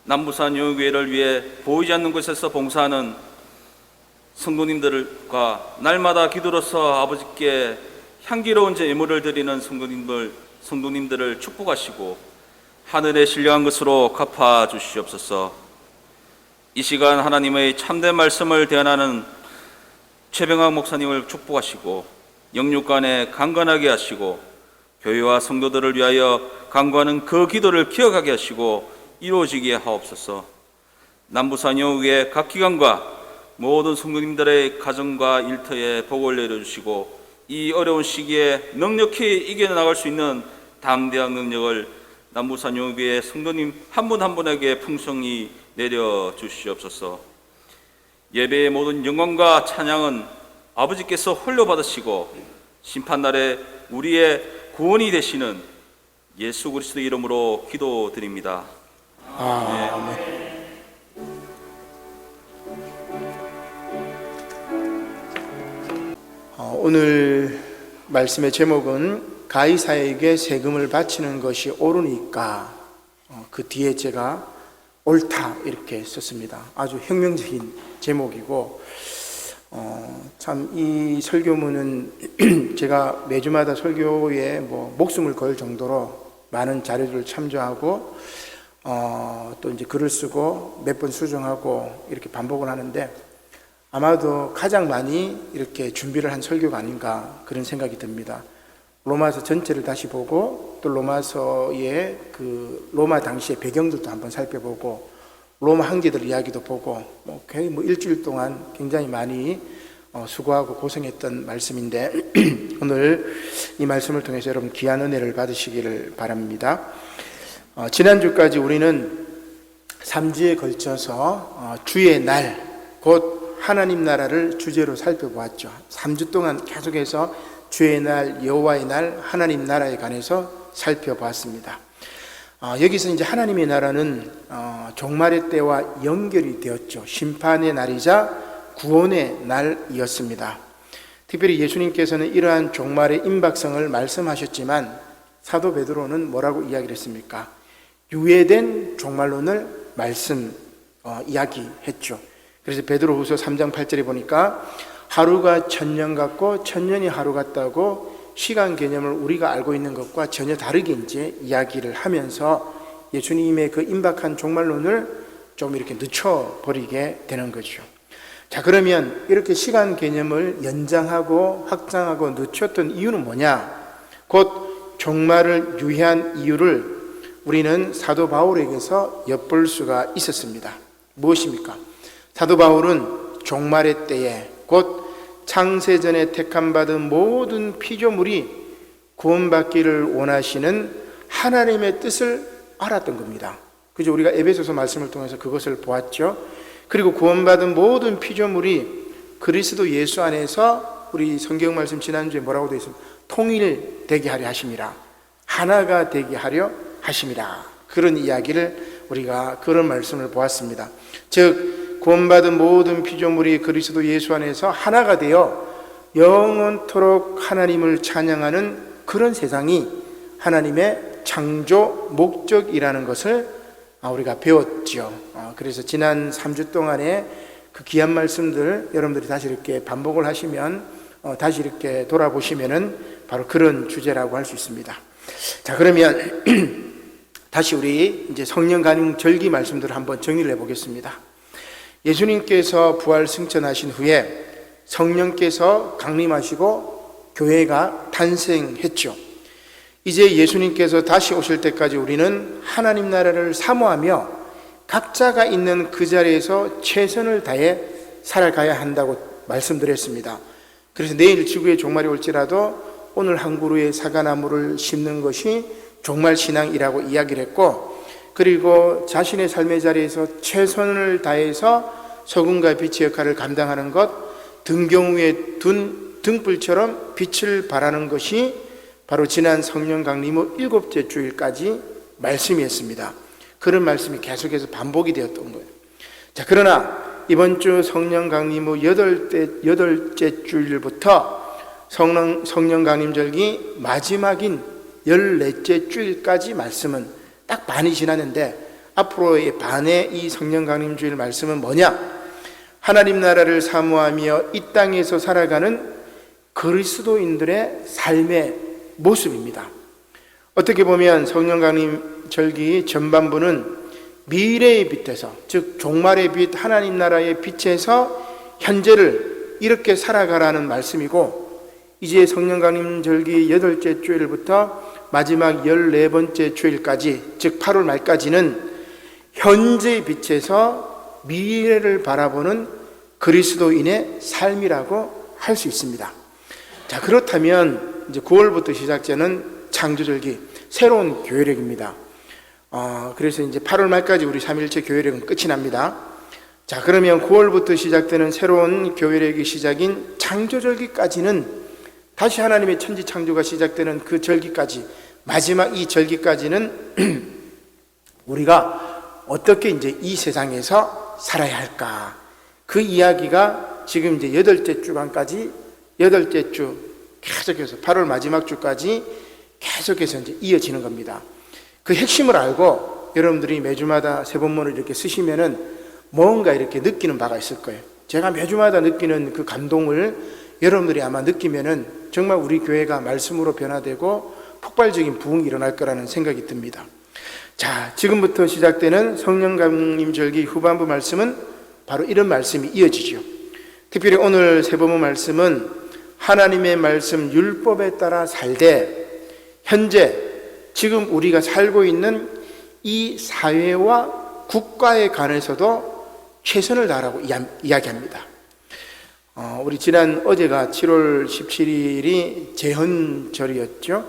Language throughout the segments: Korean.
남부산 영육교회를 위해 보이지 않는 곳에서 봉사하는 성도님들과 날마다 기도로서 아버지께 향기로운 제물을 드리는 성도님들을 축복하시고 하늘에 신령한 것으로 갚아 주시옵소서. 이 시간 하나님의 참된 말씀을 대언하는 최병학 목사님을 축복하시고 영육간에 강건하게 하시고 교회와 성도들을 위하여 간구하는 그 기도를 기억하게 하시고 이루어지게 하옵소서. 남부산 영육의 각 기관과 모든 성도님들의 가정과 일터에 복을 내려주시고 이 어려운 시기에 넉넉히 이겨나갈 수 있는 담대한 능력을 남부산 영육의 성도님 한 분 한 분에게 풍성히 내려주시옵소서. 예배의 모든 영광과 찬양은 아버지께서 홀로 받으시고 심판날에 우리의 구원이 되시는 예수 그리스도 이름으로 기도드립니다. 아멘. 오늘 말씀의 제목은 가이사에게 세금을 바치는 것이 옳으니까, 그 뒤에 제가 옳다 이렇게 썼습니다. 아주 혁명적인 제목이고, 참 이 설교문은 제가 매주마다 설교에 목숨을 걸 정도로 많은 자료들을 참조하고 또 이제 글을 쓰고 몇 번 수정하고 이렇게 반복을 하는데, 아마도 가장 많이 이렇게 준비를 한 설교가 아닌가 그런 생각이 듭니다. 로마서 전체를 다시 보고 또 로마서의 그 로마 당시의 배경들도 한번 살펴보고 로마 황제들 이야기도 보고 거의 일주일 동안 굉장히 많이 수고하고 고생했던 말씀인데 오늘 이 말씀을 통해서 여러분 귀한 은혜를 받으시기를 바랍니다. 지난주까지 우리는 3주에 걸쳐서 주의 날, 곧 하나님 나라를 주제로 살펴보았죠. 3주 동안 계속해서 주의 날, 여호와의 날, 하나님 나라에 관해서 살펴보았습니다. 여기서 이제 하나님의 나라는 종말의 때와 연결이 되었죠. 심판의 날이자 구원의 날이었습니다. 특별히 예수님께서는 이러한 종말의 임박성을 말씀하셨지만 사도 베드로는 뭐라고 이야기를 했습니까? 유예된 종말론을 이야기했죠. 그래서 베드로후서 3장 8절에 보니까 하루가 천년 같고 천년이 하루 같다고 시간 개념을 우리가 알고 있는 것과 전혀 다르게 이제 이야기를 하면서 예수님의 그 임박한 종말론을 좀 이렇게 늦춰버리게 되는 거죠. 자, 그러면 이렇게 시간 개념을 연장하고 확장하고 늦췄던 이유는 뭐냐? 곧 종말을 유예한 이유를 우리는 사도 바울에게서 엿볼 수가 있었습니다. 무엇입니까? 사도 바울은 종말의 때에 곧 창세전에 택함받은 모든 피조물이 구원받기를 원하시는 하나님의 뜻을 알았던 겁니다. 그죠? 우리가 에베소서 말씀을 통해서 그것을 보았죠. 그리고 구원받은 모든 피조물이 그리스도 예수 안에서 우리 성경 말씀 지난주에 뭐라고 되어 있습니까? 통일되게 하려 하심이라, 하나가 되게 하려 하심이라, 그런 이야기를 우리가 그런 말씀을 보았습니다. 즉 구원받은 모든 피조물이 그리스도 예수 안에서 하나가 되어 영원토록 하나님을 찬양하는 그런 세상이 하나님의 창조 목적이라는 것을 우리가 배웠죠. 그래서 지난 3주 동안에 그 귀한 말씀들 여러분들이 다시 이렇게 반복을 하시면 다시 이렇게 돌아보시면은 바로 그런 주제라고 할 수 있습니다. 자, 그러면 다시 우리 이제 성령 간용 절기 말씀들을 한번 정리를 해보겠습니다. 예수님께서 부활 승천하신 후에 성령께서 강림하시고 교회가 탄생했죠. 이제 예수님께서 다시 오실 때까지 우리는 하나님 나라를 사모하며 각자가 있는 그 자리에서 최선을 다해 살아가야 한다고 말씀드렸습니다. 그래서 내일 지구의 종말이 올지라도 오늘 한 그루의 사과나무를 심는 것이 종말신앙이라고 이야기를 했고, 그리고 자신의 삶의 자리에서 최선을 다해서 소금과 빛의 역할을 감당하는 것, 등경 위에 둔 등불처럼 빛을 발하는 것이 바로 지난 성령 강림 후 7째 주일까지 말씀이었습니다. 그런 말씀이 계속해서 반복이 되었던 거예요. 자, 그러나 이번 주 성령 강림 후 8째 주일부터 성령 강림절기 마지막인 14째 주일까지 말씀은 딱 반이 지났는데 앞으로의 반의 이 성령 강림 주일 말씀은 뭐냐? 하나님 나라를 사모하며 이 땅에서 살아가는 그리스도인들의 삶의 모습입니다. 어떻게 보면 성령 강림 절기 전반부는 미래의 빛에서, 즉 종말의 빛, 하나님 나라의 빛에서 현재를 이렇게 살아가라는 말씀이고, 이제 성령 강림 절기 8째 주일부터 마지막 14번째 주일까지, 즉 8월 말까지는 현재의 빛에서 미래를 바라보는 그리스도인의 삶이라고 할 수 있습니다. 자, 그렇다면 이제 9월부터 시작되는 창조절기, 새로운 교회력입니다. 그래서 이제 8월 말까지 우리 3일째 교회력은 끝이 납니다. 자, 그러면 9월부터 시작되는 새로운 교회력의 시작인 창조절기까지는 다시 하나님의 천지 창조가 시작되는 그 절기까지, 마지막 이 절기까지는 우리가 어떻게 이제 이 세상에서 살아야 할까? 그 이야기가 지금 이제 8째 주간까지, 8째 주 계속해서 8월 마지막 주까지 계속해서 이제 이어지는 겁니다. 그 핵심을 알고 여러분들이 매주마다 세번문을 이렇게 쓰시면은 뭔가 이렇게 느끼는 바가 있을 거예요. 제가 매주마다 느끼는 그 감동을 여러분들이 아마 느끼면은 정말 우리 교회가 말씀으로 변화되고 폭발적인 부흥이 일어날 거라는 생각이 듭니다. 자, 지금부터 시작되는 성령 강림 절기 후반부 말씀은 바로 이런 말씀이 이어지죠. 특별히 오늘 세번문 말씀은 하나님의 말씀 율법에 따라 살되 현재 지금 우리가 살고 있는 이 사회와 국가에 관해서도 최선을 다하라고 이야기합니다. 우리 지난 어제가 7월 17일이 제헌절이었죠.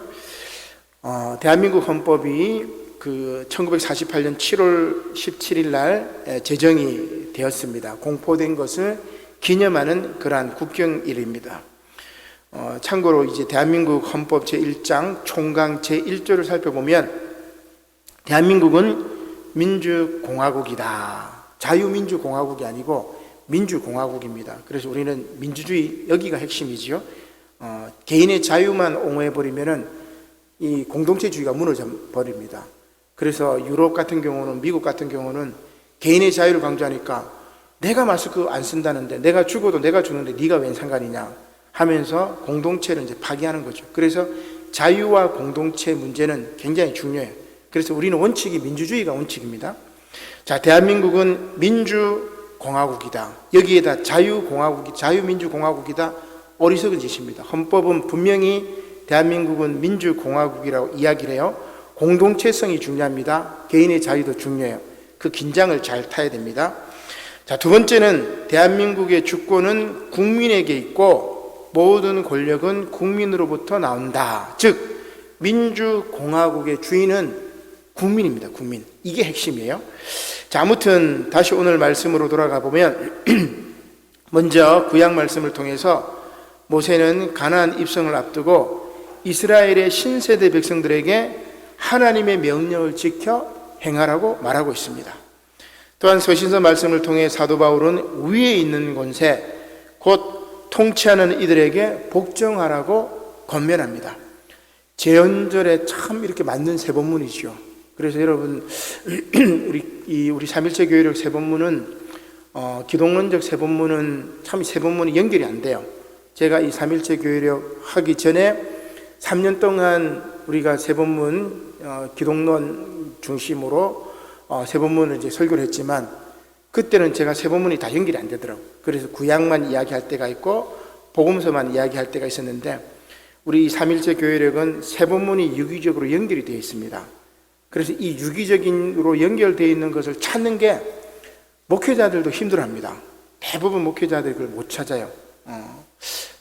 대한민국 헌법이 그 1948년 7월 17일 날 제정이 되었습니다. 공포된 것을 기념하는 그러한 국경일입니다. 참고로 이제 대한민국 헌법 제1장 총강 제1조를 살펴보면 대한민국은 민주공화국이다. 자유민주공화국이 아니고 민주공화국입니다. 그래서 우리는 민주주의, 여기가 핵심이지요. 개인의 자유만 옹호해버리면은 이 공동체주의가 무너져 버립니다. 그래서 유럽 같은 경우는, 미국 같은 경우는 개인의 자유를 강조하니까 내가 마스크 안 쓴다는데, 내가 죽어도 내가 죽는데 네가 웬 상관이냐 하면서 공동체를 이제 파괴하는 거죠. 그래서 자유와 공동체 문제는 굉장히 중요해요. 그래서 우리는 원칙이 민주주의가 원칙입니다. 자, 대한민국은 민주공화국이다. 여기에다 자유공화국이, 자유민주공화국이다. 어리석은 짓입니다. 헌법은 분명히 대한민국은 민주공화국이라고 이야기를 해요. 공동체성이 중요합니다. 개인의 자유도 중요해요. 그 긴장을 잘 타야 됩니다. 자, 두 번째는 대한민국의 주권은 국민에게 있고 모든 권력은 국민으로부터 나온다. 즉 민주공화국의 주인은 국민입니다. 국민. 이게 핵심이에요. 자, 아무튼 다시 오늘 말씀으로 돌아가 보면 먼저 구약 말씀을 통해서 모세는 가나안 입성을 앞두고 이스라엘의 신세대 백성들에게 하나님의 명령을 지켜 행하라고 말하고 있습니다. 또한 서신서 말씀을 통해 사도 바울은 위에 있는 권세, 곧 통치하는 이들에게 복종하라고 권면합니다. 제헌절에 참 이렇게 맞는 세번문이죠. 그래서 여러분 우리 3일째 교회력 세번문은 기독론적 세번문은 참 세번문이 연결이 안 돼요. 제가 이 3일째 교회력 하기 전에 3년 동안 우리가 세번문 기독론 중심으로 세번문을 이제 설교를 했지만 그때는 제가 세번문이 다 연결이 안 되더라고요. 그래서 구약만 이야기할 때가 있고 복음서만 이야기할 때가 있었는데 우리 3일째 교회력은 세번문이 유기적으로 연결이 되어 있습니다. 그래서 이 유기적으로 연결되어 있는 것을 찾는 게 목회자들도 힘들어합니다. 대부분 목회자들이 그걸 못 찾아요.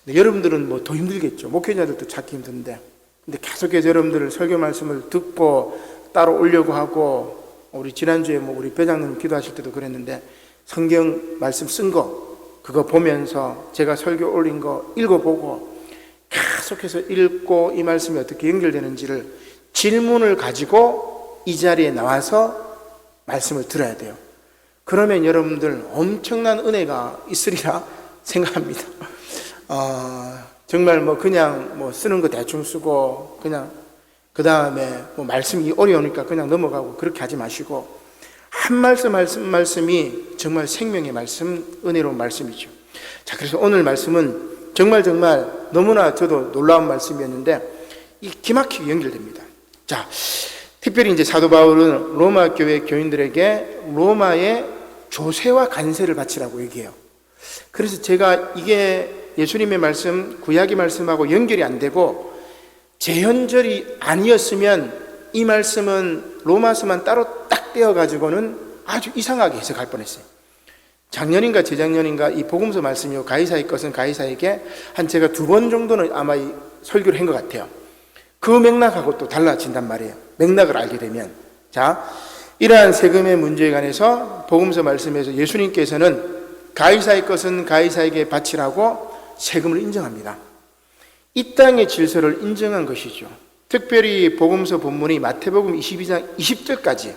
여러분들은 뭐 더 힘들겠죠. 목회자들도 찾기 힘든데. 근데 계속해서 여러분들 설교 말씀을 듣고 따로 오려고 하고, 우리 지난주에 뭐 우리 배장님 기도하실 때도 그랬는데 성경 말씀 쓴 거 그거 보면서 제가 설교 올린 거 읽어보고 계속해서 읽고 이 말씀이 어떻게 연결되는지를 질문을 가지고 이 자리에 나와서 말씀을 들어야 돼요. 그러면 여러분들 엄청난 은혜가 있으리라 생각합니다. 정말 뭐 그냥 뭐 쓰는 거 대충 쓰고 그냥 그 다음에 뭐 말씀이 어려우니까 그냥 넘어가고 그렇게 하지 마시고 한 말씀 말씀이 정말 생명의 말씀, 은혜로운 말씀이죠. 자, 그래서 오늘 말씀은 정말 너무나 저도 놀라운 말씀이었는데 이 기막히게 연결됩니다. 자, 특별히 이제 사도 바울은 로마 교회 교인들에게 로마의 조세와 관세를 바치라고 얘기해요. 그래서 제가 이게 예수님의 말씀, 구약의 말씀하고 연결이 안 되고 재현절이 아니었으면 이 말씀은 로마서만 따로 딱 떼어가지고는 아주 이상하게 해석할 뻔했어요. 작년인가 재작년인가 이 복음서 말씀이요, 가이사의 것은 가이사에게 한 제가 2번 정도는 아마 이 설교를 한 것 같아요. 그 맥락하고 또 달라진단 말이에요. 맥락을 알게 되면. 자, 이러한 세금의 문제에 관해서 복음서 말씀에서 예수님께서는 가이사의 것은 가이사에게 바치라고 세금을 인정합니다. 이 땅의 질서를 인정한 것이죠. 특별히 복음서 본문이 마태복음 22장 20절까지,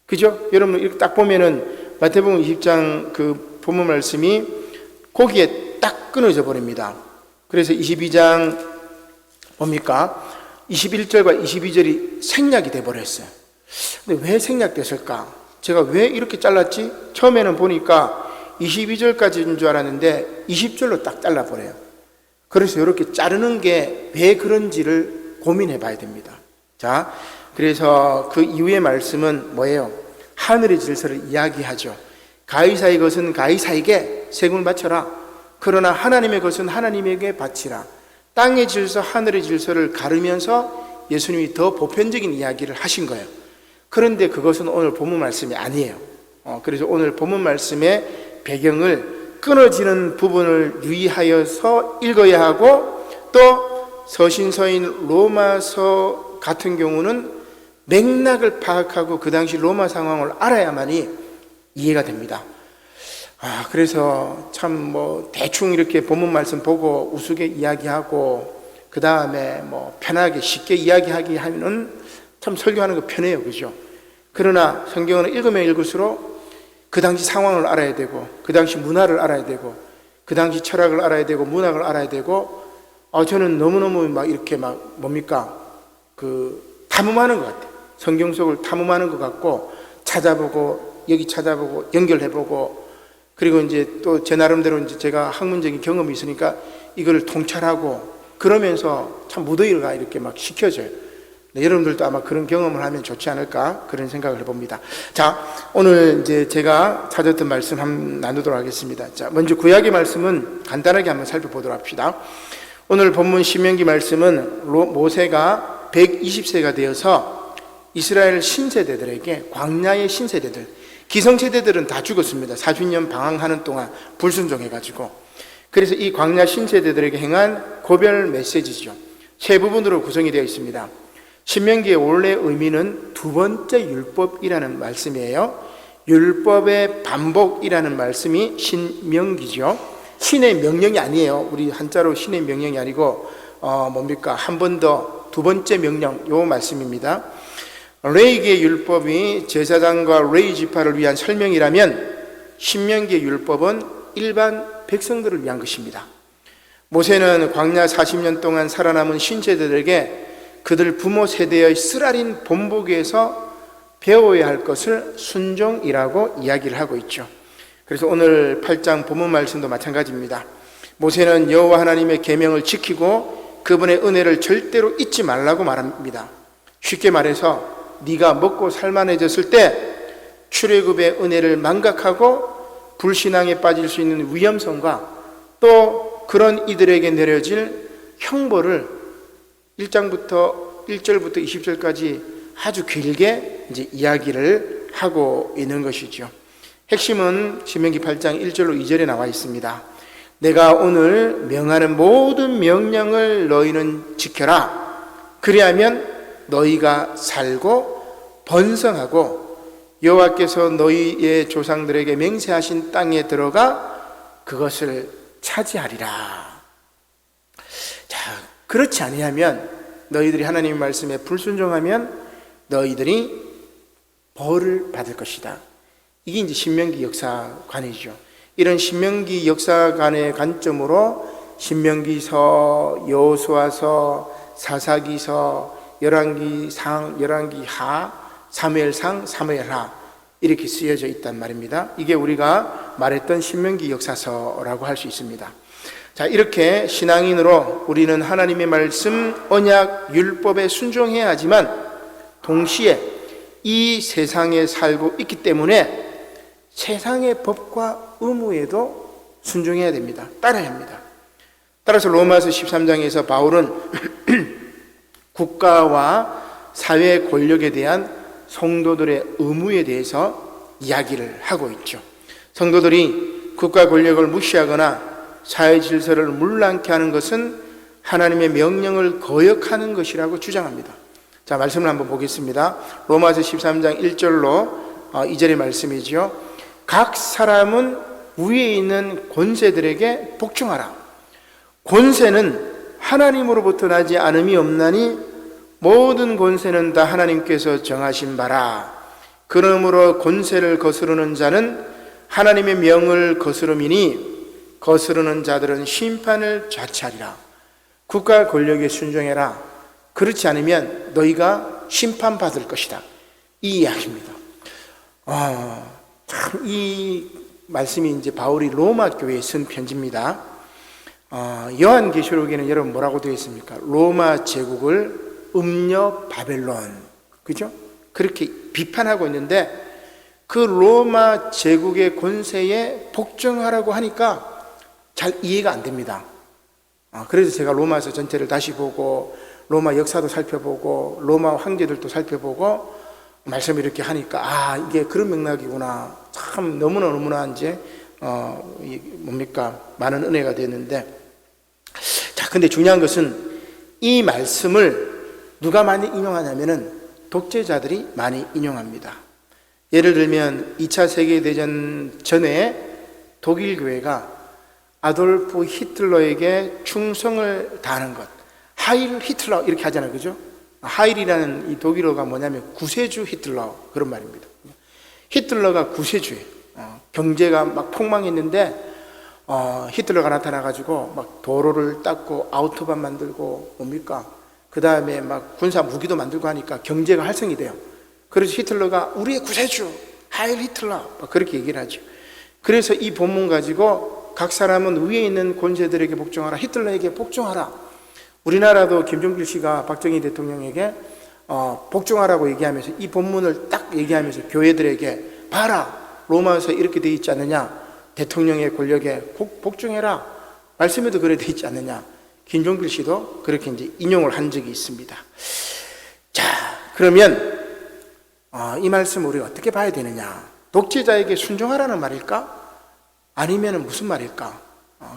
그죠? 여러분 이렇게 딱 보면은 마태복음 20장 그 본문 말씀이 거기에 딱 끊어져 버립니다. 그래서 22장 뭡니까? 21절과 22절이 생략이 돼 버렸어요. 근데 왜 생략됐을까? 제가 왜 이렇게 잘랐지? 처음에는 보니까 22절까지인 줄 알았는데 20절로 딱 잘라버려요. 그래서 이렇게 자르는 게 왜 그런지를 고민해 봐야 됩니다. 자, 그래서 그 이후의 말씀은 뭐예요? 하늘의 질서를 이야기하죠. 가이사의 것은 가이사에게 세금을 바쳐라. 그러나 하나님의 것은 하나님에게 바치라. 땅의 질서, 하늘의 질서를 가르면서 예수님이 더 보편적인 이야기를 하신 거예요. 그런데 그것은 오늘 본문 말씀이 아니에요. 그래서 오늘 본문 말씀의 배경을 끊어지는 부분을 유의하여서 읽어야 하고, 또 서신서인 로마서 같은 경우는 맥락을 파악하고 그 당시 로마 상황을 알아야만이 이해가 됩니다. 그래서 참 대충 이렇게 본문 말씀 보고 우스개 이야기하고 그 다음에 편하게 쉽게 이야기하기 하면은 참 설교하는 거 편해요, 그죠? 그러나 성경을 읽으면 읽을수록 그 당시 상황을 알아야 되고, 그 당시 문화를 알아야 되고, 그 당시 철학을 알아야 되고, 문학을 알아야 되고, 저는 너무너무 이렇게 뭡니까? 탐험하는 것 같아요. 성경 속을 탐험하는 것 같고, 찾아보고, 여기 찾아보고, 연결해보고, 그리고 이제 또 제 나름대로 이제 제가 학문적인 경험이 있으니까 이거를 통찰하고, 그러면서 참 무더기가 이렇게 시켜져요. 네, 여러분들도 아마 그런 경험을 하면 좋지 않을까, 그런 생각을 해봅니다. 자, 오늘 이제 제가 찾았던 말씀 한번 나누도록 하겠습니다. 자, 먼저 구약의 말씀은 간단하게 한번 살펴보도록 합시다. 오늘 본문 신명기 말씀은 모세가 120세가 되어서 이스라엘 신세대들에게, 광야의 신세대들, 기성세대들은 다 죽었습니다. 40년 방황하는 동안 불순종해가지고. 그래서 이 광야 신세대들에게 행한 고별 메시지죠. 세 부분으로 구성이 되어 있습니다. 신명기의 원래 의미는 2번째 율법이라는 말씀이에요. 율법의 반복이라는 말씀이 신명기죠. 신의 명령이 아니에요. 우리 한자로 신의 명령이 아니고 뭡니까? 한 번 더, 2번째 명령, 요 말씀입니다. 레위기의 율법이 제사장과 레위 지파를 위한 설명이라면 신명기의 율법은 일반 백성들을 위한 것입니다. 모세는 광야 40년 동안 살아남은 신세대들에게 그들 부모 세대의 쓰라린 본보기에서 배워야 할 것을 순종이라고 이야기를 하고 있죠. 그래서 오늘 8장 본문 말씀도 마찬가지입니다. 모세는 여호와 하나님의 계명을 지키고 그분의 은혜를 절대로 잊지 말라고 말합니다. 쉽게 말해서 네가 먹고 살만해졌을 때 출애굽의 은혜를 망각하고 불신앙에 빠질 수 있는 위험성과 또 그런 이들에게 내려질 형벌을 1절부터 20절까지 아주 길게 이제 이야기를 하고 있는 것이죠. 핵심은 신명기 8장 1절로 2절에 나와 있습니다. 내가 오늘 명하는 모든 명령을 너희는 지켜라. 그리하면 너희가 살고 번성하고 여호와께서 너희의 조상들에게 맹세하신 땅에 들어가 그것을 차지하리라. 자, 그렇지 아니하면, 너희들이 하나님의 말씀에 불순종하면 너희들이 벌을 받을 것이다. 이게 이제 신명기 역사관이죠. 이런 신명기 역사관의 관점으로 신명기서, 여호수아서, 사사기서, 열왕기상, 열왕기하, 사무엘상, 사무엘하, 이렇게 쓰여져 있단 말입니다. 이게 우리가 말했던 신명기 역사서라고 할 수 있습니다. 자, 이렇게 신앙인으로 우리는 하나님의 말씀, 언약, 율법에 순종해야 하지만 동시에 이 세상에 살고 있기 때문에 세상의 법과 의무에도 순종해야 됩니다. 따라야 합니다. 따라서 로마서 13장에서 바울은 국가와 사회 권력에 대한 성도들의 의무에 대해서 이야기를 하고 있죠. 성도들이 국가 권력을 무시하거나 사회 질서를 문란케 하는 것은 하나님의 명령을 거역하는 것이라고 주장합니다. 자, 말씀을 한번 보겠습니다. 로마서 13장 1절로 2절의 말씀이지요. 각 사람은 위에 있는 권세들에게 복종하라. 권세는 하나님으로부터 나지 않음이 없나니 모든 권세는 다 하나님께서 정하신 바라. 그러므로 권세를 거스르는 자는 하나님의 명을 거스름이니 거스르는 자들은 심판을 자처하리라. 국가 권력에 순종해라. 그렇지 않으면 너희가 심판받을 것이다. 이 이야기입니다. 참 이 말씀이 이제 바울이 로마 교회에 쓴 편지입니다. 요한계시록에는 여러분 뭐라고 되어 있습니까? 로마 제국을 음녀 바벨론, 그죠? 그렇게 비판하고 있는데 그 로마 제국의 권세에 복종하라고 하니까 잘 이해가 안 됩니다. 그래서 제가 로마서 전체를 다시 보고 로마 역사도 살펴보고 로마 황제들도 살펴보고 말씀을 이렇게 하니까 이게 그런 맥락이구나. 참 너무나 이제 많은 은혜가 됐는데, 자, 근데 중요한 것은 이 말씀을 누가 많이 인용하냐면은 독재자들이 많이 인용합니다. 예를 들면 2차 세계대전 전에 독일 교회가 아돌프 히틀러에게 충성을 다하는 것, 하일 히틀러 이렇게 하잖아요, 그죠? 하일이라는 이 독일어가 뭐냐면 구세주 히틀러, 그런 말입니다. 히틀러가 구세주예요. 경제가 막 폭망했는데 히틀러가 나타나가지고 막 도로를 닦고 아우토반 만들고 그 다음에 막 군사 무기도 만들고 하니까 경제가 활성이 돼요. 그래서 히틀러가 우리의 구세주 하일 히틀러 그렇게 얘기를 하죠. 그래서 이 본문 가지고 각 사람은 위에 있는 권세들에게 복종하라, 히틀러에게 복종하라. 우리나라도 김종필 씨가 박정희 대통령에게 복종하라고 얘기하면서 이 본문을 딱 얘기하면서 교회들에게 봐라, 로마서 이렇게 돼 있지 않느냐, 대통령의 권력에 복종해라, 말씀에도 그래 돼 있지 않느냐. 김종필 씨도 그렇게 이제 인용을 한 적이 있습니다. 자, 그러면 이 말씀을 우리가 어떻게 봐야 되느냐? 독재자에게 순종하라는 말일까? 아니면 무슨 말일까?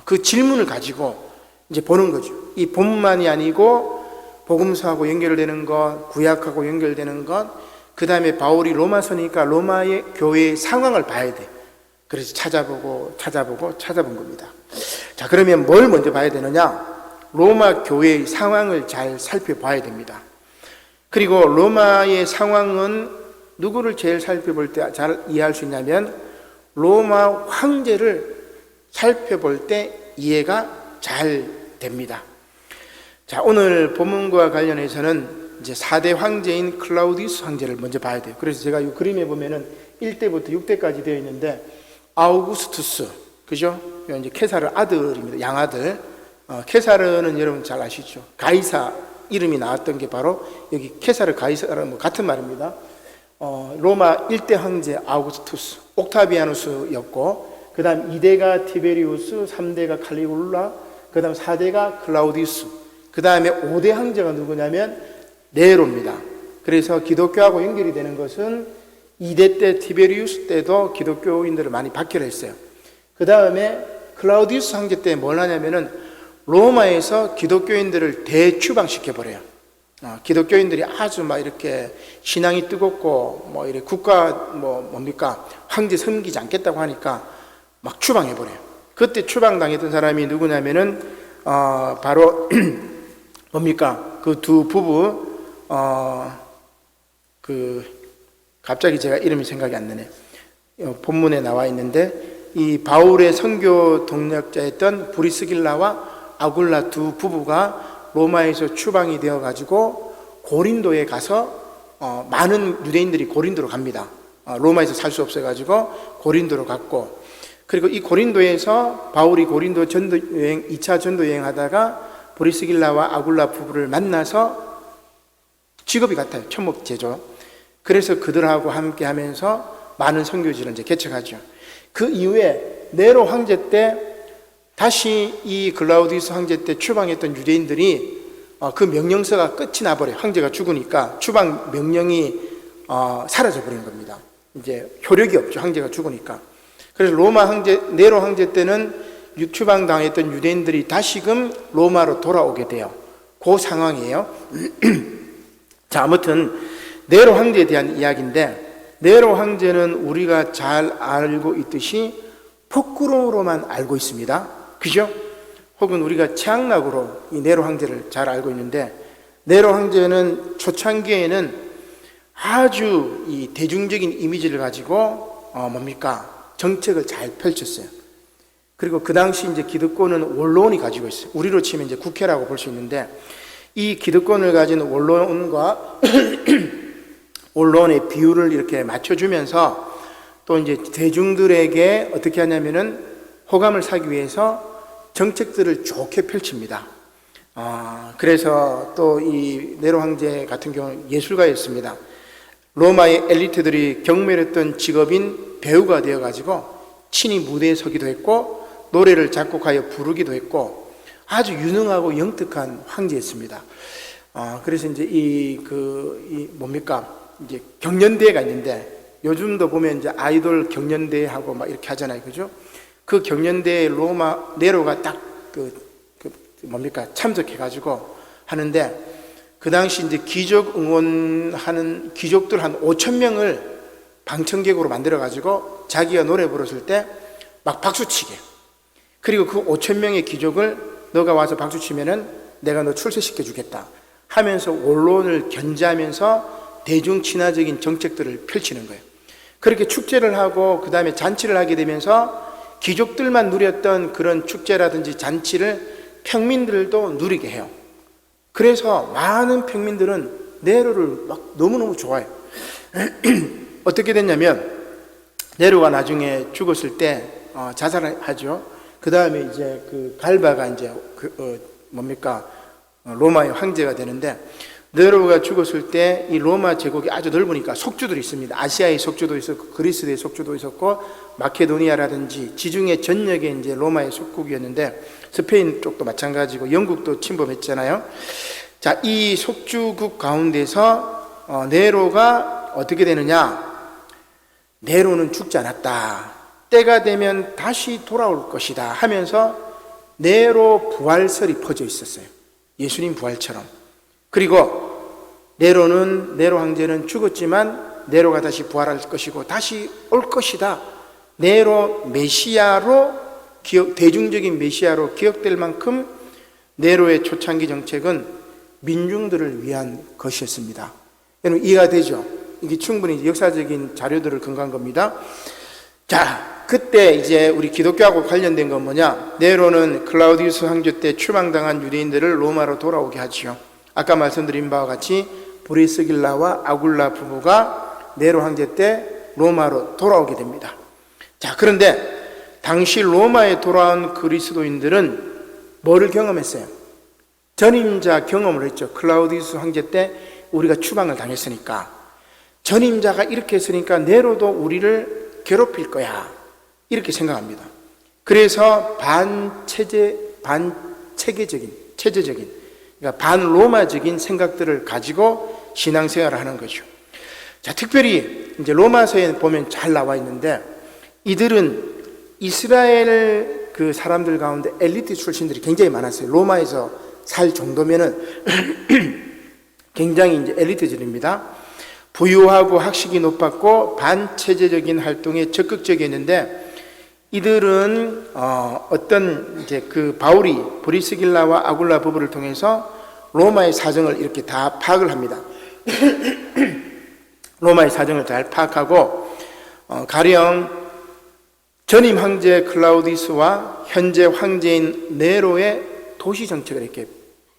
그 질문을 가지고 이제 보는 거죠. 이 본문만이 아니고 복음서하고 연결되는 것, 구약하고 연결되는 것, 그 다음에 바울이 로마서니까 로마의 교회의 상황을 봐야 돼. 그래서 찾아본 겁니다. 자, 그러면 뭘 먼저 봐야 되느냐? 로마 교회의 상황을 잘 살펴봐야 됩니다. 그리고 로마의 상황은 누구를 제일 살펴볼 때 잘 이해할 수 있냐면 로마 황제를 살펴볼 때 이해가 잘 됩니다. 자, 오늘 본문과 관련해서는 이제 4대 황제인 클라우디우스 황제를 먼저 봐야 돼요. 그래서 제가 이 그림에 보면은 1대부터 6대까지 되어 있는데 아우구스투스, 그죠? 이제 케사르 아들입니다. 양아들. 케사르는 여러분 잘 아시죠? 가이사 이름이 나왔던 게 바로 여기 케사르 가이사르는 같은 말입니다. 로마 1대 황제 아우구스투스, 옥타비아누스였고, 그 다음 2대가 티베리우스, 3대가 칼리굴라, 그 다음 4대가 클라우디우스, 그 다음에 5대 황제가 누구냐면 네로입니다. 그래서 기독교하고 연결이 되는 것은 2대 때 티베리우스 때도 기독교인들을 많이 박해했어요. 그 다음에 클라우디우스 황제 때 뭘 하냐면은 로마에서 기독교인들을 대추방시켜버려요. 기독교인들이 아주 막 이렇게 신앙이 뜨겁고 뭐 이렇게 국가 황제 섬기지 않겠다고 하니까 막 추방해버려요. 그때 추방당했던 사람이 누구냐면은 바로 그 두 부부 갑자기 제가 이름이 생각이 안 나네. 본문에 나와 있는데 이 바울의 선교 동력자였던 브리스길라와 아굴라 두 부부가 로마에서 추방이 되어 가지고 고린도에 가서 많은 유대인들이 고린도로 갑니다. 로마에서 살 수 없어가지고 고린도로 갔고, 그리고 이 고린도에서 바울이 고린도 전도 여행, 2차 전도 여행 하다가 브리스길라와 아굴라 부부를 만나서 직업이 같아요. 천목 제조. 그래서 그들하고 함께 하면서 많은 선교지를 이제 개척하죠. 그 이후에 네로 황제 때 다시 이 글라우디우스 황제 때 추방했던 유대인들이 그 명령서가 끝이 나버려요. 황제가 죽으니까 추방 명령이 사라져 버린 겁니다. 이제 효력이 없죠. 황제가 죽으니까. 그래서 로마 황제, 네로 황제 때는 추방 당했던 유대인들이 다시금 로마로 돌아오게 돼요. 그 상황이에요. 자, 아무튼 네로 황제에 대한 이야기인데, 네로 황제는 우리가 잘 알고 있듯이 포크로로만 알고 있습니다. 그죠? 혹은 우리가 최악락으로 이 네로 황제를 잘 알고 있는데, 네로 황제는 초창기에는 아주 이 대중적인 이미지를 가지고 정책을 잘 펼쳤어요. 그리고 그 당시 이제 기득권은 원로원이 가지고 있어요. 우리로 치면 이제 국회라고 볼 수 있는데, 이 기득권을 가진 원로원과 원로원의 비율을 이렇게 맞춰주면서 또 이제 대중들에게 어떻게 하냐면은 호감을 사기 위해서 정책들을 좋게 펼칩니다. 그래서 또 이 네로 황제 같은 경우는 예술가였습니다. 로마의 엘리트들이 경멸했던 직업인 배우가 되어가지고 친히 무대에 서기도 했고 노래를 작곡하여 부르기도 했고 아주 유능하고 영특한 황제였습니다. 그래서 이제 이제 경연대회가 있는데, 요즘도 보면 이제 아이돌 경연대회하고 막 이렇게 하잖아요. 그죠? 그 경연대회 로마 네로가 딱 참석해가지고 하는데, 그 당시 이제 귀족 응원하는 귀족들 한 5천 명을 방청객으로 만들어가지고 자기가 노래 부르실 때 막 박수치게. 그리고 그 5천 명의 귀족을 너가 와서 박수치면은 내가 너 출세시켜 주겠다 하면서 원론을 견제하면서 대중 친화적인 정책들을 펼치는 거예요. 그렇게 축제를 하고 그 다음에 잔치를 하게 되면서 귀족들만 누렸던 그런 축제라든지 잔치를 평민들도 누리게 해요. 그래서 많은 평민들은 네로를 막 너무너무 좋아해요. 어떻게 됐냐면, 네로가 나중에 죽었을 때 자살을 하죠. 그 다음에 이제 그 갈바가 이제 로마의 황제가 되는데, 네로가 죽었을 때 이 로마 제국이 아주 넓으니까 속주들이 있습니다. 아시아의 속주도 있었고 그리스의 속주도 있었고 마케도니아라든지 지중해 전역에 이제 로마의 속국이었는데, 스페인 쪽도 마찬가지고 영국도 침범했잖아요. 자, 이 속주국 가운데서 네로가 어떻게 되느냐? 네로는 죽지 않았다. 때가 되면 다시 돌아올 것이다 하면서 네로 부활설이 퍼져 있었어요. 예수님 부활처럼. 그리고 네로 황제는 죽었지만 네로가 다시 부활할 것이고 다시 올 것이다. 네로 메시아로 대중적인 메시아로 기억될 만큼 네로의 초창기 정책은 민중들을 위한 것이었습니다. 여러분 이해가 되죠? 이게 충분히 역사적인 자료들을 근거한 겁니다. 자, 그때 이제 우리 기독교하고 관련된 건 뭐냐? 네로는 클라우디우스 황제 때 추방당한 유대인들을 로마로 돌아오게 하지요. 아까 말씀드린 바와 같이 브리스길라와 아굴라 부부가 네로 황제 때 로마로 돌아오게 됩니다. 자, 그런데 당시 로마에 돌아온 그리스도인들은 뭐를 경험했어요? 전임자 경험을 했죠. 클라우디우스 황제 때 우리가 추방을 당했으니까, 전임자가 이렇게 했으니까 네로도 우리를 괴롭힐 거야, 이렇게 생각합니다. 그래서 체제적인 그러니까 반로마적인 생각들을 가지고 신앙생활을 하는 거죠. 자, 특별히 이제 로마서에 보면 잘 나와 있는데, 이들은 이스라엘 그 사람들 가운데 엘리트 출신들이 굉장히 많았어요. 로마에서 살 정도면은 굉장히 이제 엘리트들입니다. 부유하고 학식이 높았고 반체제적인 활동에 적극적이었는데, 이들은 어떤 이제 그 바울이 브리스길라와 아굴라 부부를 통해서 로마의 사정을 이렇게 다 파악을 합니다. 로마의 사정을 잘 파악하고 가령 전임 황제 클라우디스와 현재 황제인 네로의 도시 정책을 이렇게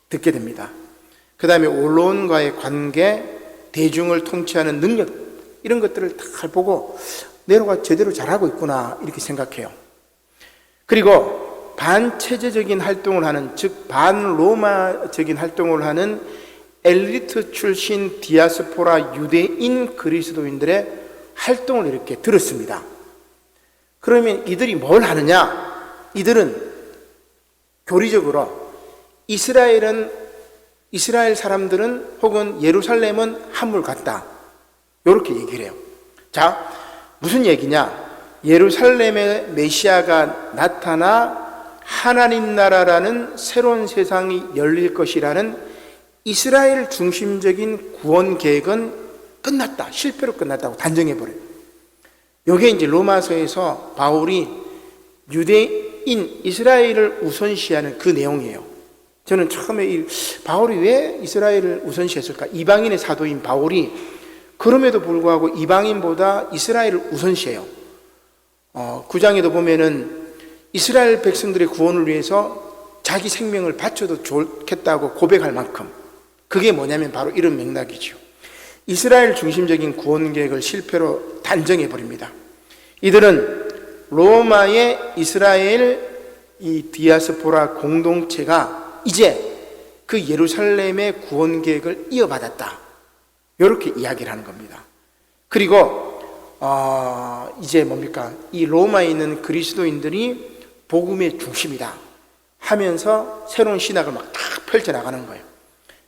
듣게 됩니다. 그 다음에 언론과의 관계, 대중을 통치하는 능력, 이런 것들을 다 보고 네로가 제대로 잘하고 있구나 이렇게 생각해요. 그리고 반체제적인 활동을 하는, 즉 반로마적인 활동을 하는 엘리트 출신 디아스포라 유대인 그리스도인들의 활동을 이렇게 들었습니다. 그러면 이들이 뭘 하느냐? 이들은 교리적으로 이스라엘 사람들은 혹은 예루살렘은 한물 같다, 이렇게 얘기를 해요. 자, 무슨 얘기냐? 예루살렘의 메시아가 나타나 하나님 나라라는 새로운 세상이 열릴 것이라는 이스라엘 중심적인 구원 계획은 끝났다, 실패로 끝났다고 단정해버려요. 이게 이제 로마서에서 바울이 유대인 이스라엘을 우선시하는 그 내용이에요. 저는 처음에 바울이 왜 이스라엘을 우선시했을까? 이방인의 사도인 바울이 그럼에도 불구하고 이방인보다 이스라엘을 우선시해요. 9장에도 보면은 이스라엘 백성들의 구원을 위해서 자기 생명을 바쳐도 좋겠다고 고백할 만큼, 그게 뭐냐면 바로 이런 맥락이죠. 이스라엘 중심적인 구원 계획을 실패로 단정해 버립니다. 이들은 로마의 이스라엘 이 디아스포라 공동체가 이제 그 예루살렘의 구원 계획을 이어받았다, 이렇게 이야기를 하는 겁니다. 그리고 이제 뭡니까? 이 로마에 있는 그리스도인들이 복음의 중심이다 하면서 새로운 신학을 막 딱 펼쳐나가는 거예요.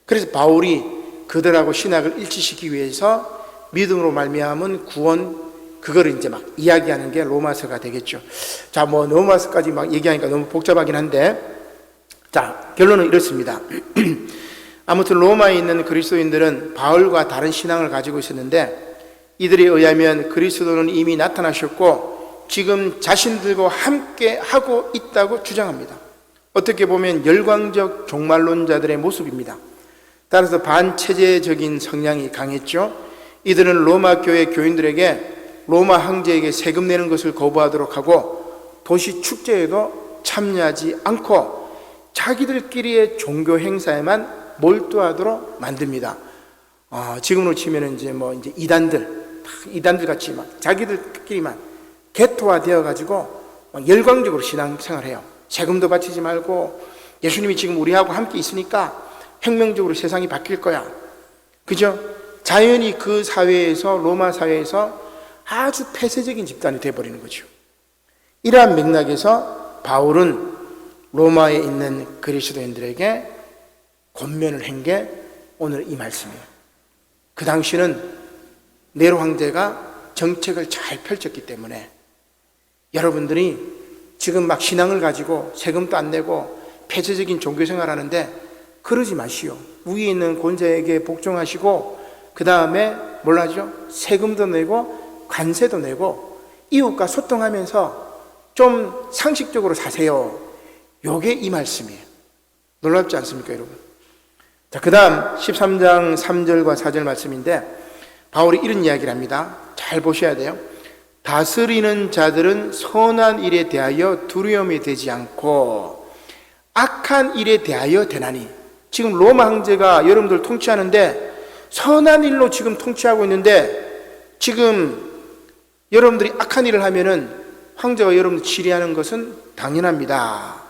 그래서 바울이 그들하고 신학을 일치시키기 위해서 믿음으로 말미암은 구원, 그거를 이제 막 이야기하는 게 로마서가 되겠죠. 자, 뭐 로마서까지 막 얘기하니까 너무 복잡하긴 한데, 자, 결론은 이렇습니다. 아무튼 로마에 있는 그리스도인들은 바울과 다른 신앙을 가지고 있었는데, 이들에 의하면 그리스도는 이미 나타나셨고 지금 자신들과 함께 하고 있다고 주장합니다. 어떻게 보면 열광적 종말론자들의 모습입니다. 따라서 반체제적인 성향이 강했죠. 이들은 로마 교회 교인들에게 로마 황제에게 세금 내는 것을 거부하도록 하고 도시 축제에도 참여하지 않고 자기들끼리의 종교 행사에만 몰두하도록 만듭니다. 지금으로 치면 이제 이단들 같이 막 자기들끼리만 개토화되어 가지고 열광적으로 신앙생활을 해요. 세금도 바치지 말고 예수님이 지금 우리하고 함께 있으니까 혁명적으로 세상이 바뀔 거야. 그죠? 자연히 그 사회에서, 로마 사회에서 아주 폐쇄적인 집단이 되어버리는 거죠. 이러한 맥락에서 바울은 로마에 있는 그리스도인들에게 권면을 한 게 오늘 이 말씀이에요. 그 당시는 네로 황제가 정책을 잘 펼쳤기 때문에 여러분들이 지금 막 신앙을 가지고 세금도 안 내고 폐쇄적인 종교생활 하는데 그러지 마시오. 위에 있는 권세에게 복종하시고 그 다음에 뭘 하죠? 세금도 내고 관세도 내고 이웃과 소통하면서 좀 상식적으로 사세요. 요게 이 말씀이에요. 놀랍지 않습니까, 여러분? 자, 그 다음 13장 3절과 4절 말씀인데 바울이 이런 이야기를 합니다. 잘 보셔야 돼요. 다스리는 자들은 선한 일에 대하여 두려움이 되지 않고 악한 일에 대하여 되나니. 지금 로마 황제가 여러분들 통치하는데 선한 일로 지금 통치하고 있는데 지금 여러분들이 악한 일을 하면은 황제가 여러분들 치리하는 것은 당연합니다.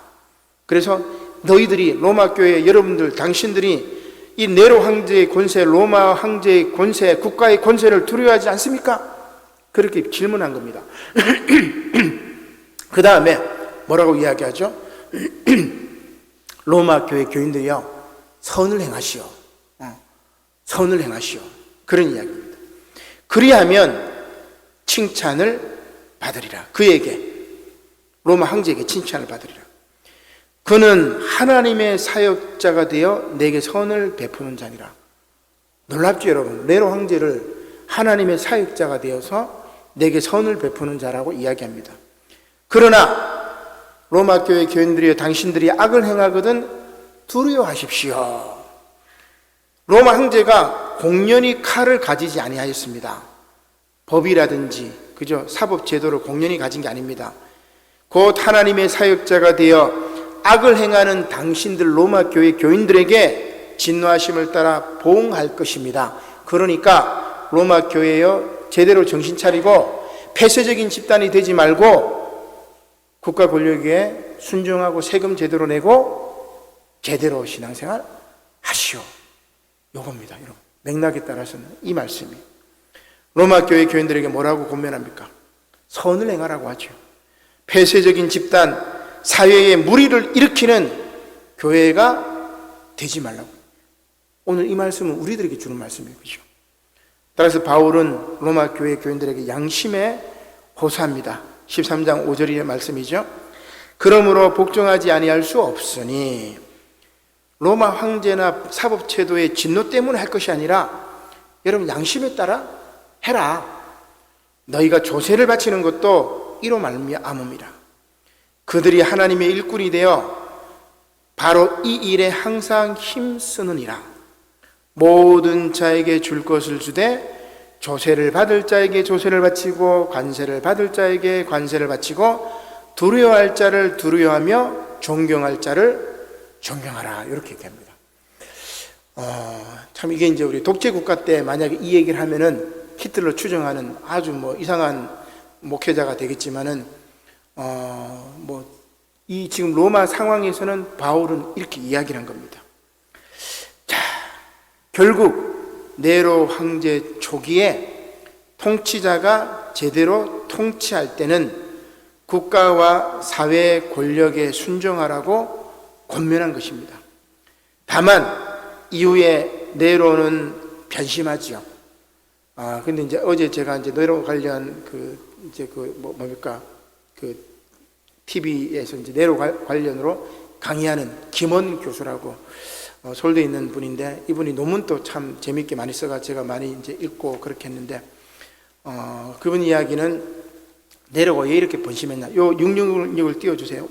그래서 너희들이 로마 교회 여러분들 당신들이 이 네로 황제의 권세, 로마 황제의 권세, 국가의 권세를 두려워하지 않습니까? 그렇게 질문한 겁니다. 그 다음에 뭐라고 이야기하죠? 로마 교회 교인들이요, 선을 행하시오. 선을 행하시오. 그런 이야기입니다. 그리하면 칭찬을 받으리라. 그에게, 로마 황제에게 칭찬을 받으리라. 그는 하나님의 사역자가 되어 내게 선을 베푸는 자니라. 놀랍죠, 여러분? 네로 황제를 하나님의 사역자가 되어서 내게 선을 베푸는 자라고 이야기합니다. 그러나 로마 교회 교인들이여, 당신들이 악을 행하거든 두려워하십시오. 로마 황제가 공연히 칼을 가지지 아니하였습니다. 법이라든지 그죠, 사법 제도를 공연히 가진 게 아닙니다. 곧 하나님의 사역자가 되어 악을 행하는 당신들 로마 교회 교인들에게 진노하심을 따라 보응할 것입니다. 그러니까 로마 교회여, 제대로 정신 차리고 폐쇄적인 집단이 되지 말고 국가 권력에 순종하고 세금 제대로 내고 제대로 신앙생활 하시오. 요겁니다. 여러분. 맥락에 따라서는 이 말씀이 로마 교회 교인들에게 뭐라고 권면합니까? 선을 행하라고 하죠. 폐쇄적인 집단, 사회에 무리를 일으키는 교회가 되지 말라고. 오늘 이 말씀은 우리들에게 주는 말씀이에요. 그죠? 따라서 바울은 로마 교회 교인들에게 양심에 호소합니다. 13장 5절의 말씀이죠. 그러므로 복종하지 아니할 수 없으니, 로마 황제나 사법제도의 진노 때문에 할 것이 아니라 여러분 양심에 따라 해라. 너희가 조세를 바치는 것도 이로 말미암음이라. 그들이 하나님의 일꾼이 되어 바로 이 일에 항상 힘쓰느니라. 모든 자에게 줄 것을 주되 조세를 받을 자에게 조세를 바치고 관세를 받을 자에게 관세를 바치고 두려워할 자를 두려워하며 존경할 자를 존경하라. 이렇게 얘기합니다. 참 이게 이제 우리 독재 국가 때 만약에 이 얘기를 하면은 히틀러 추정하는 아주 뭐 이상한 목회자가 되겠지만은 이 지금 로마 상황에서는 바울은 이렇게 이야기를 한 겁니다. 자, 결국 네로 황제 초기에 통치자가 제대로 통치할 때는 국가와 사회 권력에 순종하라고 권면한 것입니다. 다만 이후에 네로는 변심하지요. 근데 이제 어제 제가 이제 네로 관련 TV에서 이제 네로 관련으로 강의하는 김원 교수라고 서울대에 있는 분인데, 이분이 논문도 참 재밌게 많이 써가 제가 많이 이제 읽고 그렇게 했는데, 그분 이야기는 네로가 왜 이렇게 변심했냐. 요 666을 띄워주세요.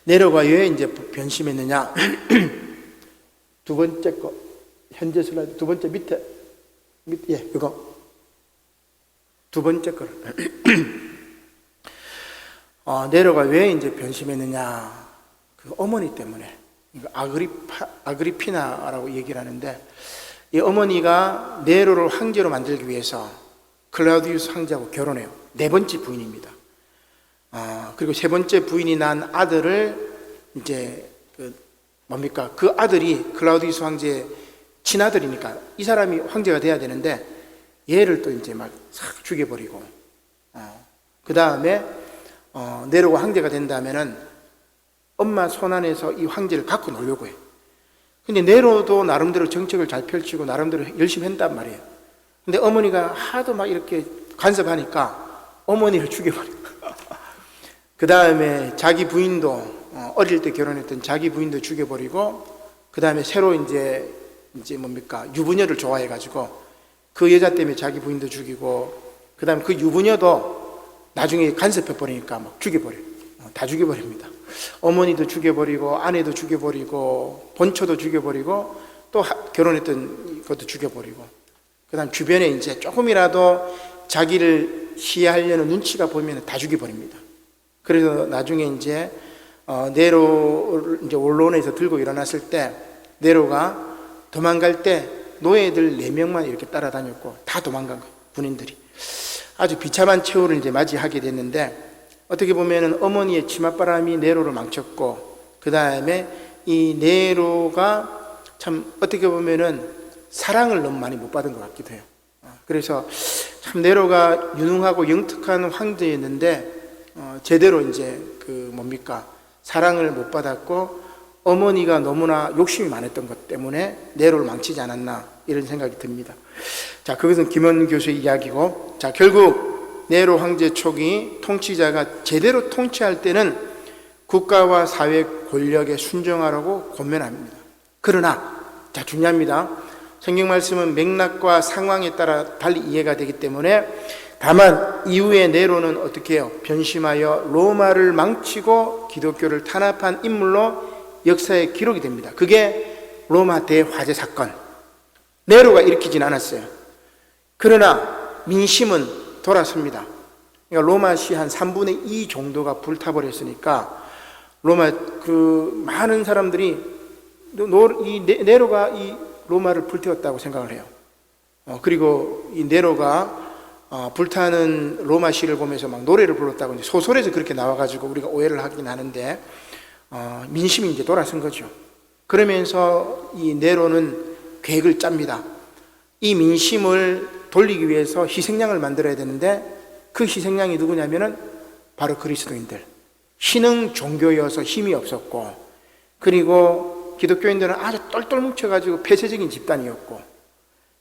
네로가 왜 이제 변심했느냐. 두 번째 거, 현재 슬라이드 두 번째 밑에, 이거 두 번째 거를. 네로가 왜 이제 변심했느냐. 그 어머니 때문에. 아그리피나라고 얘기를 하는데, 이 어머니가 네로를 황제로 만들기 위해서 클라우디우스 황제하고 결혼해요. 네 번째 부인입니다. 그리고 세 번째 부인이 난 아들을 이제 그 아들이 클라우디우스 황제의 친아들이니까 이 사람이 황제가 돼야 되는데 얘를 또 이제 막 싹 죽여버리고, 그 다음에 네로가 황제가 된다면은 엄마 손 안에서 이 황제를 갖고 놀려고 해. 근데 네로도 나름대로 정책을 잘 펼치고 나름대로 열심히 했단 말이에요. 근데 어머니가 하도 막 이렇게 간섭하니까 어머니를 죽여버려. 그 다음에 자기 부인도 어릴 때 결혼했던 자기 부인도 죽여버리고, 그 다음에 새로 이제 유부녀를 좋아해가지고 그 여자 때문에 자기 부인도 죽이고, 그 다음에 그 유부녀도 나중에 간섭해버리니까 막 죽여버려. 다 죽여버립니다. 어머니도 죽여버리고 아내도 죽여버리고 본처도 죽여버리고 또 결혼했던 것도 죽여버리고, 그 다음 주변에 이제 조금이라도 자기를 시해하려는 눈치가 보이면 다 죽여버립니다. 그래서 나중에 이제 네로를 이제 원론에서 들고 일어났을 때 네로가 도망갈 때 노예들 4명만 이렇게 따라다녔고 다 도망간 거예요. 군인들이 아주 비참한 최후를 이제 맞이하게 됐는데, 어떻게 보면은 어머니의 치맛바람이 네로를 망쳤고, 그 다음에 이 네로가 참 어떻게 보면은 사랑을 너무 많이 못 받은 것 같기도 해요. 그래서 참 네로가 유능하고 영특한 황제였는데 제대로 이제 사랑을 못 받았고, 어머니가 너무나 욕심이 많았던 것 때문에 네로를 망치지 않았나, 이런 생각이 듭니다. 자, 그것은 김원 교수의 이야기고, 자, 결국 네로 황제 초기 통치자가 제대로 통치할 때는 국가와 사회 권력에 순종하라고 권면합니다. 그러나, 자, 중요합니다. 성경 말씀은 맥락과 상황에 따라 달리 이해가 되기 때문에, 다만 이후에 네로는 어떻게 해요? 변심하여 로마를 망치고 기독교를 탄압한 인물로 역사에 기록이 됩니다. 그게 로마 대화재 사건. 네로가 일으키진 않았어요. 그러나 민심은 돌아섭니다. 그러니까 로마시 한 3분의 2 정도가 불타버렸으니까 로마 많은 사람들이 네로가 이 로마를 불태웠다고 생각을 해요. 그리고 이 네로가 불타는 로마 시를 보면서 막 노래를 불렀다고 이제 소설에서 그렇게 나와가지고 우리가 오해를 하긴 하는데, 민심이 이제 돌아선 거죠. 그러면서 이 네로는 계획을 짭니다. 이 민심을 돌리기 위해서 희생양을 만들어야 되는데, 그 희생양이 누구냐면은 바로 그리스도인들. 신흥 종교여서 힘이 없었고, 그리고 기독교인들은 아주 똘똘 뭉쳐가지고 폐쇄적인 집단이었고,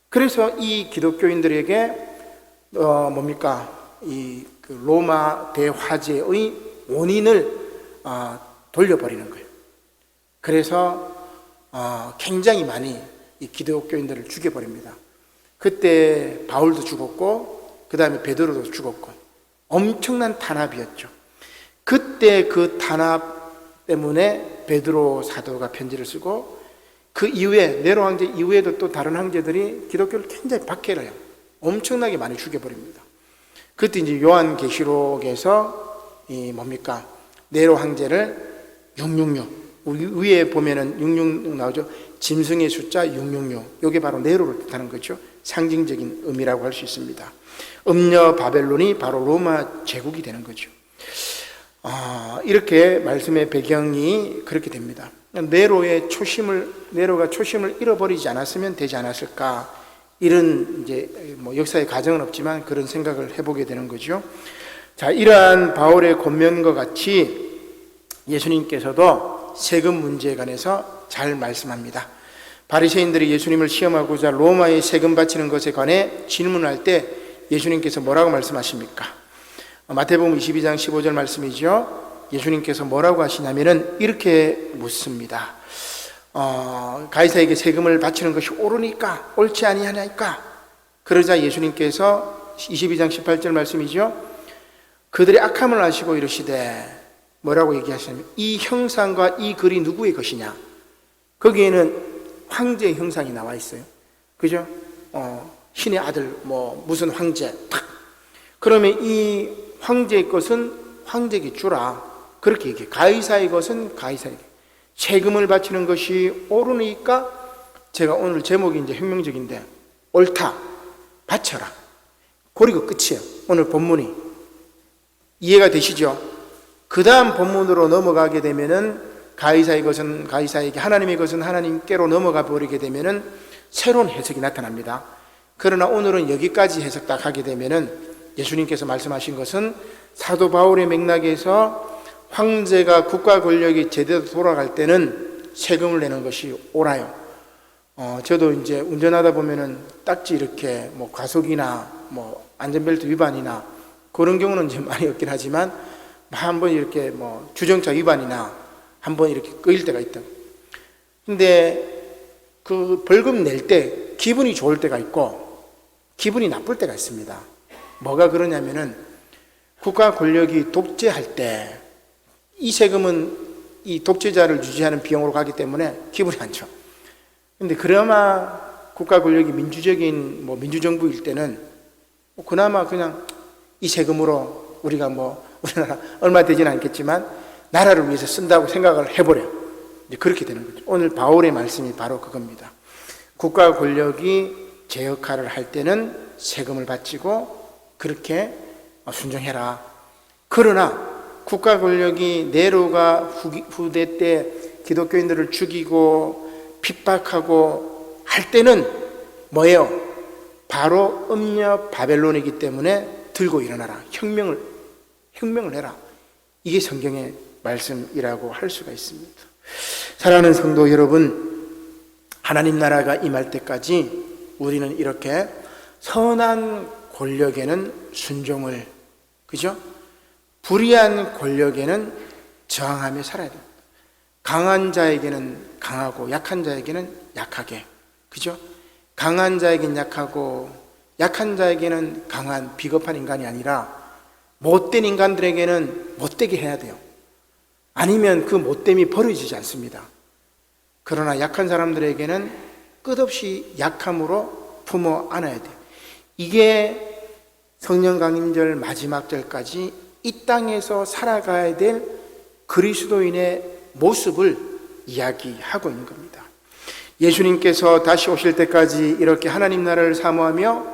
그래서 이 기독교인들에게 그 로마 대화재의 원인을 돌려버리는 거예요. 그래서 굉장히 많이 이 기독교인들을 죽여버립니다. 그때 바울도 죽었고, 그 다음에 베드로도 죽었고, 엄청난 탄압이었죠. 그때 그 탄압 때문에 베드로 사도가 편지를 쓰고, 그 이후에 네로 황제 이후에도 또 다른 황제들이 기독교를 굉장히 박해를 해요. 엄청나게 많이 죽여버립니다. 그때 이제 요한계시록에서 네로 황제를 666, 위에 보면은 666 나오죠. 짐승의 숫자 666, 이게 바로 네로를 뜻하는 거죠. 상징적인 의미라고 할 수 있습니다. 음녀 바벨론이 바로 로마 제국이 되는 거죠. 이렇게 말씀의 배경이 그렇게 됩니다. 네로가 초심을 잃어버리지 않았으면 되지 않았을까, 이런 이제 역사의 가정은 없지만 그런 생각을 해보게 되는 거죠. 자, 이러한 바울의 권면과 같이 예수님께서도 세금 문제에 관해서 잘 말씀합니다. 바리새인들이 예수님을 시험하고자 로마에 세금 바치는 것에 관해 질문할 때 예수님께서 뭐라고 말씀하십니까? 마태복음 22장 15절 말씀이죠. 예수님께서 뭐라고 하시냐면은 이렇게 묻습니다. 가이사에게 세금을 바치는 것이 옳으니까 옳지 아니하나이까? 그러자 예수님께서 22장 18절 말씀이죠. 그들의 악함을 아시고 이르시되, 뭐라고 얘기하시냐면 이 형상과 이 글이 누구의 것이냐? 거기에는 황제의 형상이 나와 있어요. 그죠? 신의 아들 무슨 황제 탁. 그러면 이 황제의 것은 황제에게 주라, 그렇게 얘기해. 가이사의 것은 가이사에게. 세금을 바치는 것이 옳으니까, 제가 오늘 제목이 이제 혁명적인데, 옳다, 바쳐라. 그리고 끝이에요. 오늘 본문이. 이해가 되시죠? 그 다음 본문으로 넘어가게 되면은 가이사의 것은 가이사에게, 하나님의 것은 하나님께로 넘어가 버리게 되면은 새로운 해석이 나타납니다. 그러나 오늘은 여기까지 해석 딱 하게 되면은 예수님께서 말씀하신 것은 사도 바울의 맥락에서 황제가 국가 권력이 제대로 돌아갈 때는 세금을 내는 것이 옳아요. 저도 이제 운전하다 보면은 딱지 이렇게 과속이나 안전벨트 위반이나 그런 경우는 이제 많이 없긴 하지만, 한번 이렇게 주정차 위반이나 한번 이렇게 끌릴 때가 있다. 근데 그 벌금 낼 때 기분이 좋을 때가 있고 기분이 나쁠 때가 있습니다. 뭐가 그러냐면은 국가 권력이 독재할 때 이 세금은 이 독재자를 유지하는 비용으로 가기 때문에 기분이 안 좋아. 근데 그나마 국가 권력이 민주적인 민주정부일 때는 그나마 그냥 이 세금으로 우리가 우리나라 얼마 되지는 않겠지만 나라를 위해서 쓴다고 생각을 해버려. 이제 그렇게 되는 거죠. 오늘 바울의 말씀이 바로 그겁니다. 국가 권력이 제 역할을 할 때는 세금을 바치고 그렇게 순종해라. 그러나 국가 권력이 네로가 후대 때 기독교인들을 죽이고 핍박하고 할 때는 뭐예요? 바로 음녀 바벨론이기 때문에 들고 일어나라. 혁명을 해라. 이게 성경의 말씀이라고 할 수가 있습니다. 사랑하는 성도 여러분, 하나님 나라가 임할 때까지 우리는 이렇게 선한 권력에는 순종을, 그죠? 불의한 권력에는 저항하며 살아야 됩니다. 강한 자에게는 강하고 약한 자에게는 약하게, 그죠? 강한 자에게는 약하고 약한 자에게는 강한 비겁한 인간이 아니라 못된 인간들에게는 못되게 해야 돼요. 아니면 그 못됨이 버려지지 않습니다. 그러나 약한 사람들에게는 끝없이 약함으로 품어 안아야 돼요. 이게 성령 강림절 마지막 절까지 이 땅에서 살아가야 될 그리스도인의 모습을 이야기하고 있는 겁니다. 예수님께서 다시 오실 때까지 이렇게 하나님 나라를 사모하며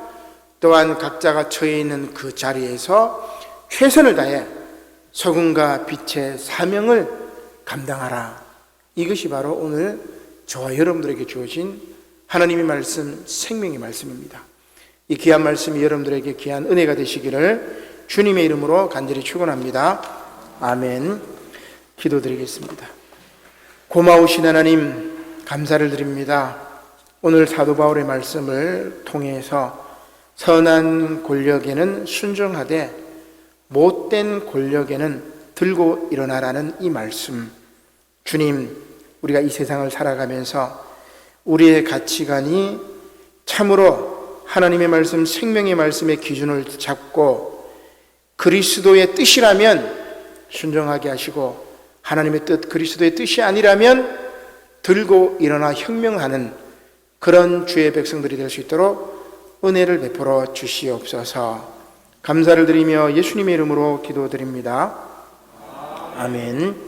또한 각자가 처해 있는 그 자리에서 최선을 다해 소금과 빛의 사명을 감당하라. 이것이 바로 오늘 저와 여러분들에게 주어진 하나님의 말씀, 생명의 말씀입니다. 이 귀한 말씀이 여러분들에게 귀한 은혜가 되시기를 주님의 이름으로 간절히 축원합니다. 아멘. 기도드리겠습니다. 고마우신 하나님, 감사를 드립니다. 오늘 사도 바울의 말씀을 통해서 선한 권력에는 순종하되 못된 권력에는 들고 일어나라는 이 말씀, 주님, 우리가 이 세상을 살아가면서 우리의 가치관이 참으로 하나님의 말씀, 생명의 말씀의 기준을 잡고 그리스도의 뜻이라면 순종하게 하시고 하나님의 뜻, 그리스도의 뜻이 아니라면 들고 일어나 혁명하는 그런 주의 백성들이 될 수 있도록 은혜를 베풀어 주시옵소서. 감사를 드리며 예수님의 이름으로 기도드립니다. 아멘.